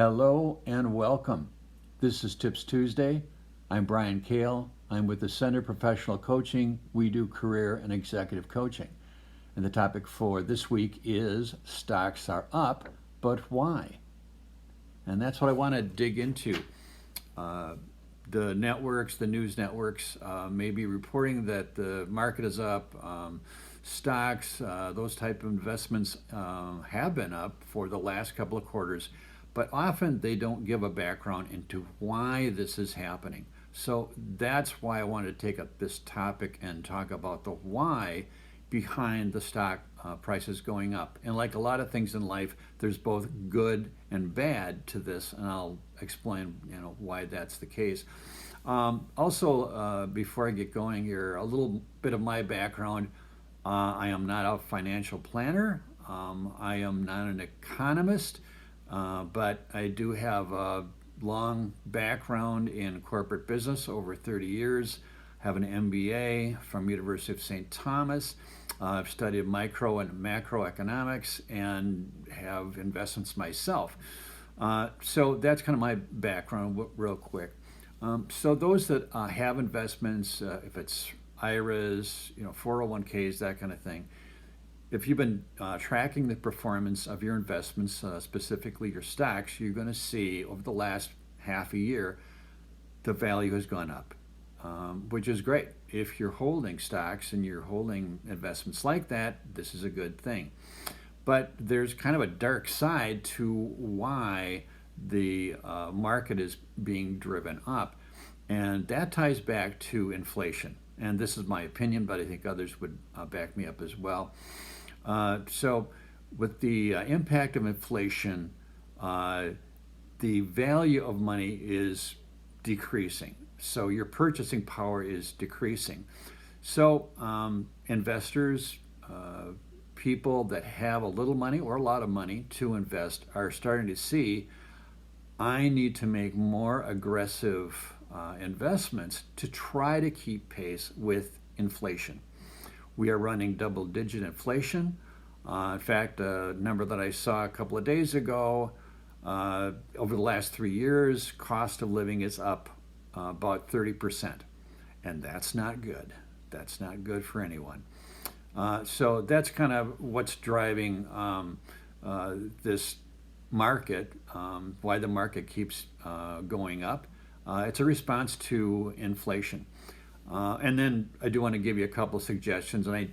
Hello and welcome. This is Tips Tuesday. I'm Brian Kale. I'm with the Center Professional Coaching. We do career and executive coaching. And the topic for this week is stocks are up, but why? And that's what I want to dig into. The networks, the news networks, may be reporting that the market is up. Stocks, those type of investments have been up for the last couple of quarters, but often they don't give a background into why this is happening. So that's why I wanted to take up this topic and talk about the why behind the stock prices going up. And like a lot of things in life, there's both good and bad to this, and I'll explain why that's the case. Also, before I get going here, a little bit of my background. I am not a financial planner. I am not an economist, but I do have a long background in corporate business, over 30 years. Have an MBA from University of St. Thomas. I've studied micro and macroeconomics and have investments myself. So that's kind of my background real quick. So those that have investments, if it's IRAs, 401ks, that kind of thing, if you've been tracking the performance of your investments, specifically your stocks, you're going to see over the last half a year, the value has gone up, which is great. If you're holding stocks and you're holding investments like that, this is a good thing. But there's kind of a dark side to why the market is being driven up, and that ties back to inflation. And this is my opinion, but I think others would back me up as well. So with the impact of inflation, the value of money is decreasing. So your purchasing power is decreasing. So investors, people that have a little money or a lot of money to invest are starting to see, I need to make more aggressive investments to try to keep pace with inflation. We are running double-digit inflation. In fact, a number that I saw a couple of days ago, over the last 3 years, cost of living is up about 30%. And that's not good. That's not good for anyone. So that's kind of what's driving this market, why the market keeps going up. It's a response to inflation. And then I do want to give you a couple of suggestions, and I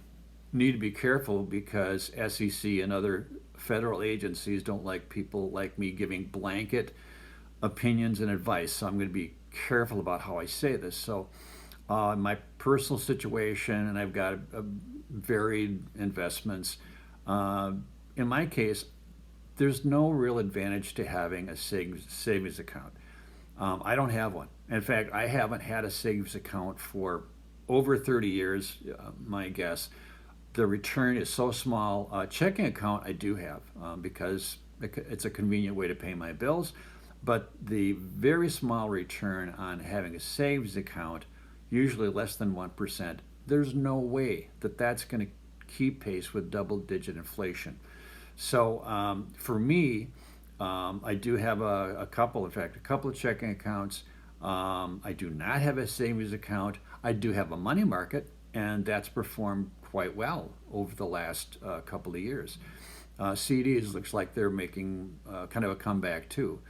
need to be careful because SEC and other federal agencies don't like people like me giving blanket opinions and advice. So I'm going to be careful about how I say this. So my personal situation, and I've got varied investments. In my case, there's no real advantage to having a savings account. I don't have one. In fact, I haven't had a savings account for over 30 years, my guess. The return is so small. Checking account I do have because it's a convenient way to pay my bills. But the very small return on having a savings account, usually less than 1%, there's no way that that's going to keep pace with double-digit inflation. So for me, I do have a couple of checking accounts. I do not have a savings account. I do have a money market, and that's performed quite well over the last couple of years. CDs looks like they're making kind of a comeback too.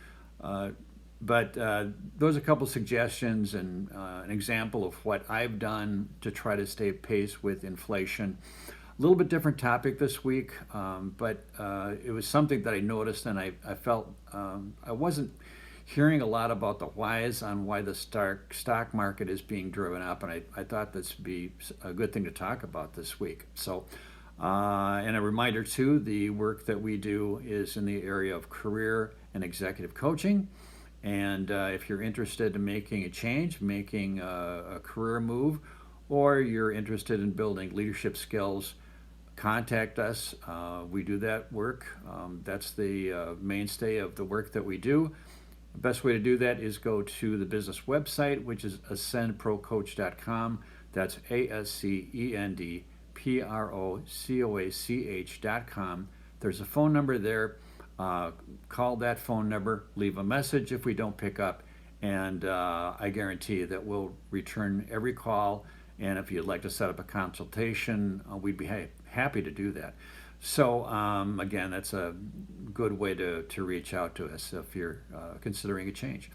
But those are a couple of suggestions and an example of what I've done to try to stay pace with inflation. A little bit different topic this week, but it was something that I noticed, and I felt I wasn't hearing a lot about the whys on why the stock market is being driven up, and I thought this would be a good thing to talk about this week. So, and a reminder too, the work that we do is in the area of career and executive coaching. And if you're interested in making a change, making a career move, or you're interested in building leadership skills, contact us. We do that work. That's the mainstay of the work that we do. The best way to do that is go to the business website, which is ascendprocoach.com. That's ASCENDPROCOACH.com. There's a phone number there. call that phone number, leave a message if we don't pick up, and I guarantee that we'll return every call. And if you'd like to set up a consultation, we'd be happy to do that. So again, that's a good way to reach out to us if you're considering a change.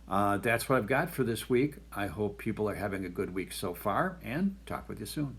That's what I've got for this week. I hope people are having a good week so far, and talk with you soon.